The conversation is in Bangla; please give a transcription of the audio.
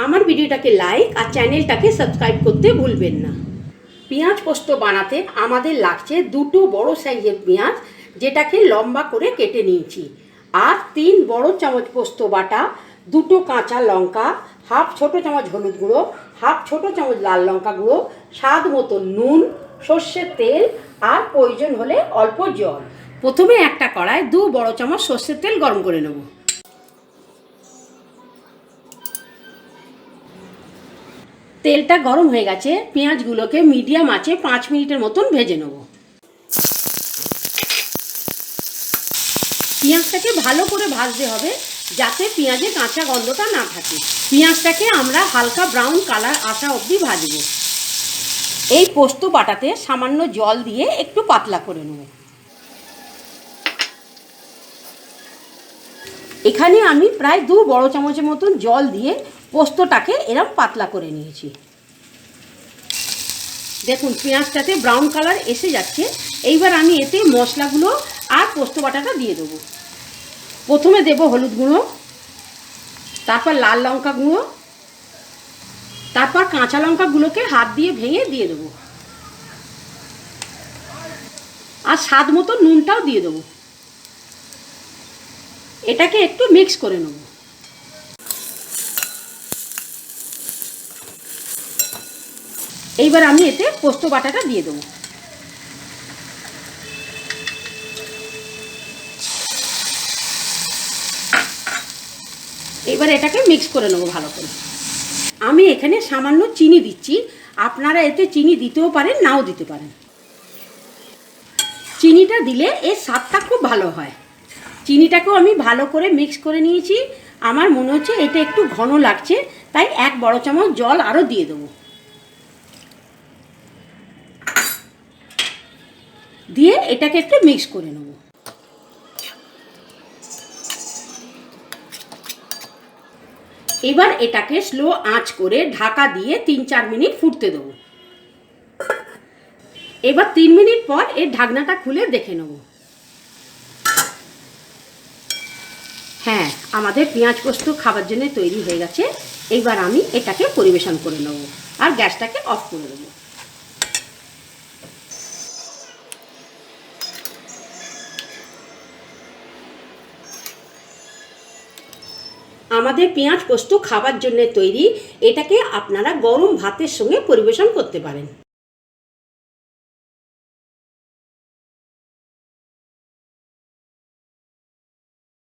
আমার ভিডিওটাকে লাইক আর চ্যানেলটাকে সাবস্ক্রাইব করতে ভুলবেন না। পেঁয়াজ পোস্ত বানাতে আমাদের লাগছে দুটো বড় সাইজের পেঁয়াজ, যেটাকে লম্বা করে কেটে নিয়েছি, আর 3 বড় চামচ পোস্ত বাটা, দুটো কাঁচা লঙ্কা, হাফ ছোট চামচ হলুদ গুঁড়ো, হাফ ছোট চামচ লাল লঙ্কা গুঁড়ো, স্বাদ মতো নুন, সর্ষের তেল আর প্রয়োজন হলে অল্প জল। প্রথমে একটা কড়ায় 2 বড় চামচ সর্ষের তেল গরম করে নেব। তেলটা গরম হয়ে গেছে, পেঁয়াজগুলোকে মিডিয়াম আঁচে 5 মিনিটের মতন ভেজে নেব। পেঁয়াজটাকে ভালো করে ভাজতে হবে, যাতে পেঁয়াজের কাঁচা গন্ধটা না থাকে। পেঁয়াজটাকে আমরা হালকা ব্রাউন কালার আসা অবধি ভাজবো। এই পোস্ত বাটাতে সামান্য জল দিয়ে একটু পাতলা করে নেব। এখানে আমি প্রায় 2 বড় চামচের মতন জল দিয়ে পোস্তটাকে এরকম পাতলা করে নিয়েছি। দেখুন পেঁয়াজটাতে ব্রাউন কালার এসে যাচ্ছে। এইবার আমি এতে মশলাগুলো আর পোস্ত বাটাটা দিয়ে দেবো। প্রথমে দেব হলুদ গুঁড়ো, তারপর লাল লঙ্কা গুঁড়ো, তারপর কাঁচা লঙ্কাগুলোকে হাত দিয়ে ভেঙে দিয়ে দেবো, আর স্বাদ মতো নুনটাও দিয়ে দেবো। এটাকে একটু মিক্স করে নেব। এইবার আমি এতে পোস্ত বাটাটা দিয়ে দেবো। এবার এটাকে মিক্স করে নেবো ভালো করে। আমি এখানে সামান্য চিনি দিচ্ছি, আপনারা এতে চিনি দিতেও পারেন, নাও দিতে পারেন। চিনিটা দিলে এর স্বাদটা খুব ভালো হয়। চিনিটাকেও আমি ভালো করে মিক্স করে নিয়েছি। আমার মনে হচ্ছে এটা একটু ঘন লাগছে, তাই 1 বড় চামচ জল আরও দিয়ে দেবো। দিয়ে এটাকে একটু মিক্স করে নেব। এবার এটাকে স্লো আঁচ করে ঢাকা দিয়ে 3-4 মিনিট ফুটতে দেবো। এবার 3 মিনিট পর এর ঢাকনাটা খুলে দেখে নেব। হ্যাঁ, আমাদের পেঁয়াজ পোস্ত খাবার জন্য তৈরি হয়ে গেছে। এইবার আমি এটাকে পরিবেশন করে নেব আর গ্যাসটাকে অফ করে দেবো। আমাদের পেঁয়াজ পোস্ত খাবার জন্য তৈরি। এটাকে আপনারা গরম ভাতের সঙ্গে পরিবেশন করতে পারেন।